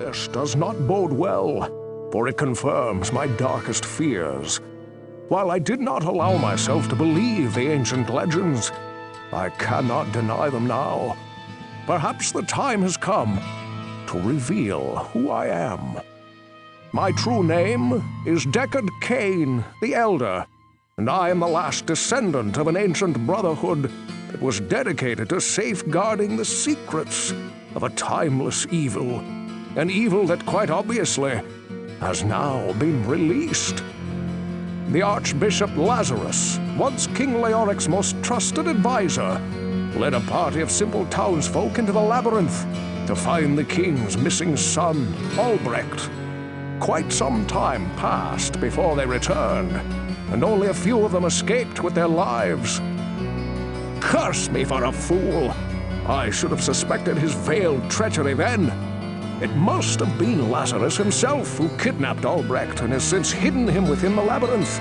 This does not bode well, for it confirms my darkest fears. While I did not allow myself to believe the ancient legends, I cannot deny them now. Perhaps the time has come to reveal who I am. My true name is Deckard Cain the Elder, and I am the last descendant of an ancient brotherhood that was dedicated to safeguarding the secrets of a timeless evil, an evil that quite obviously has now been released. The Archbishop Lazarus, once King Leoric's most trusted advisor, led a party of simple townsfolk into the labyrinth to find the king's missing son, Albrecht. Quite some time passed before they returned, and only a few of them escaped with their lives. Curse me for a fool! I should have suspected his veiled treachery then. It must have been Lazarus himself who kidnapped Albrecht and has since hidden him within the labyrinth.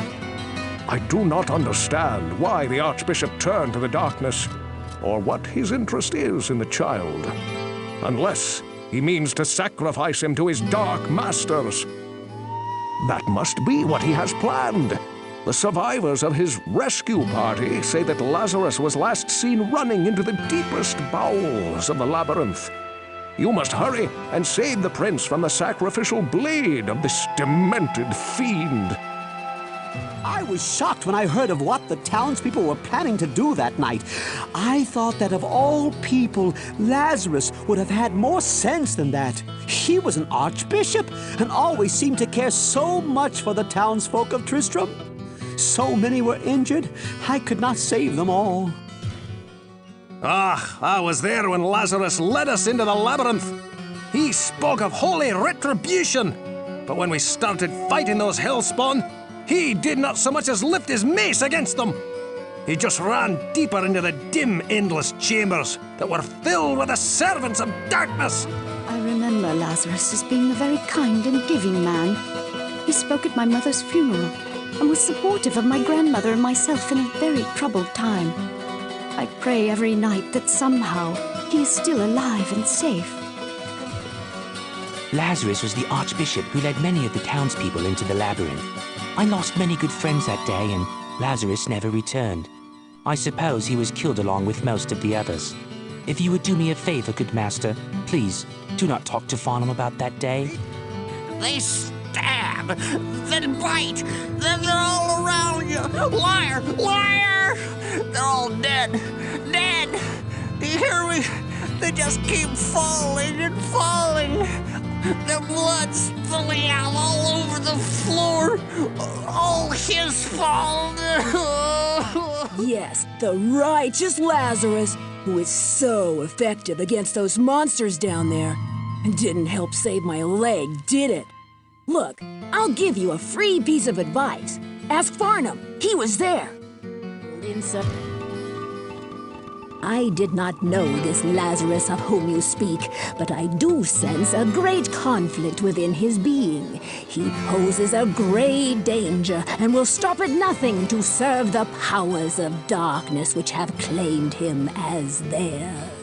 I do not understand why the Archbishop turned to the darkness, or what his interest is in the child, unless he means to sacrifice him to his dark masters. That must be what he has planned. The survivors of his rescue party say that Lazarus was last seen running into the deepest bowels of the labyrinth. You must hurry and save the prince from the sacrificial blade of this demented fiend. I was shocked when I heard of what the townspeople were planning to do that night. I thought that of all people, Lazarus would have had more sense than that. He was an archbishop and always seemed to care so much for the townsfolk of Tristram. So many were injured, I could not save them all. I was there when Lazarus led us into the labyrinth. He spoke of holy retribution, but when we started fighting those hellspawn, he did not so much as lift his mace against them. He just ran deeper into the dim, endless chambers that were filled with the servants of darkness. I remember Lazarus as being a very kind and giving man. He spoke at my mother's funeral and was supportive of my grandmother and myself in a very troubled time. I pray every night that somehow he is still alive and safe. Lazarus was the archbishop who led many of the townspeople into the labyrinth. I lost many good friends that day, and Lazarus never returned. I suppose he was killed along with most of the others. If you would do me a favor, good master, please do not talk to Farnham about that day. They stab, then bite, then they're all around you. Liar! Liar! They're all dead. Dead! Do you hear me? They just keep falling and falling. Their blood spilling out all over the floor. All his fault. Yes, the righteous Lazarus, who is so effective against those monsters down there. And didn't help save my leg, did it? Look, I'll give you a free piece of advice. Ask Farnham. He was there. Linsa. I did not know this Lazarus of whom you speak, but I do sense a great conflict within his being. He poses a great danger and will stop at nothing to serve the powers of darkness which have claimed him as theirs.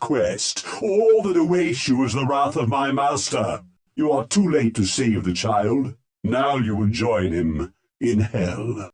quest. All that awaits you is the wrath of my master. You are too late to save the child. Now you will join him in hell.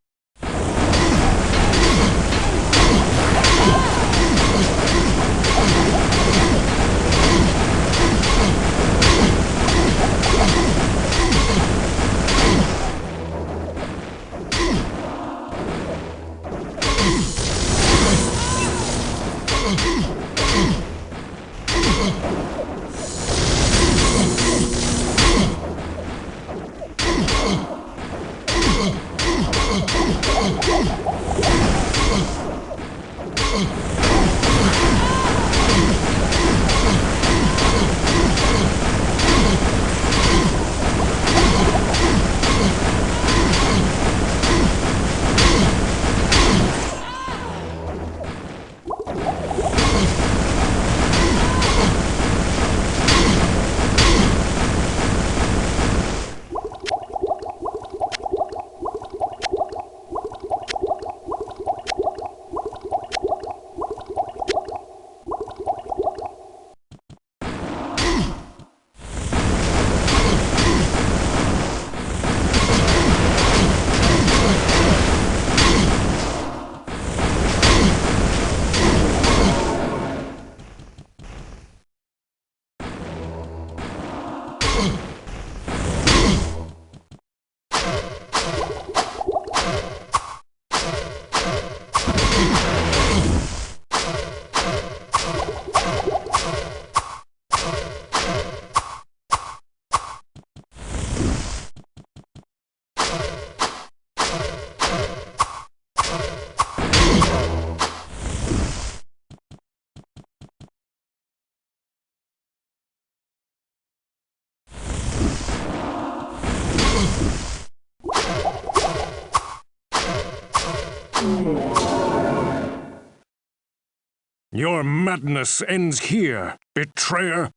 Your madness ends here, betrayer.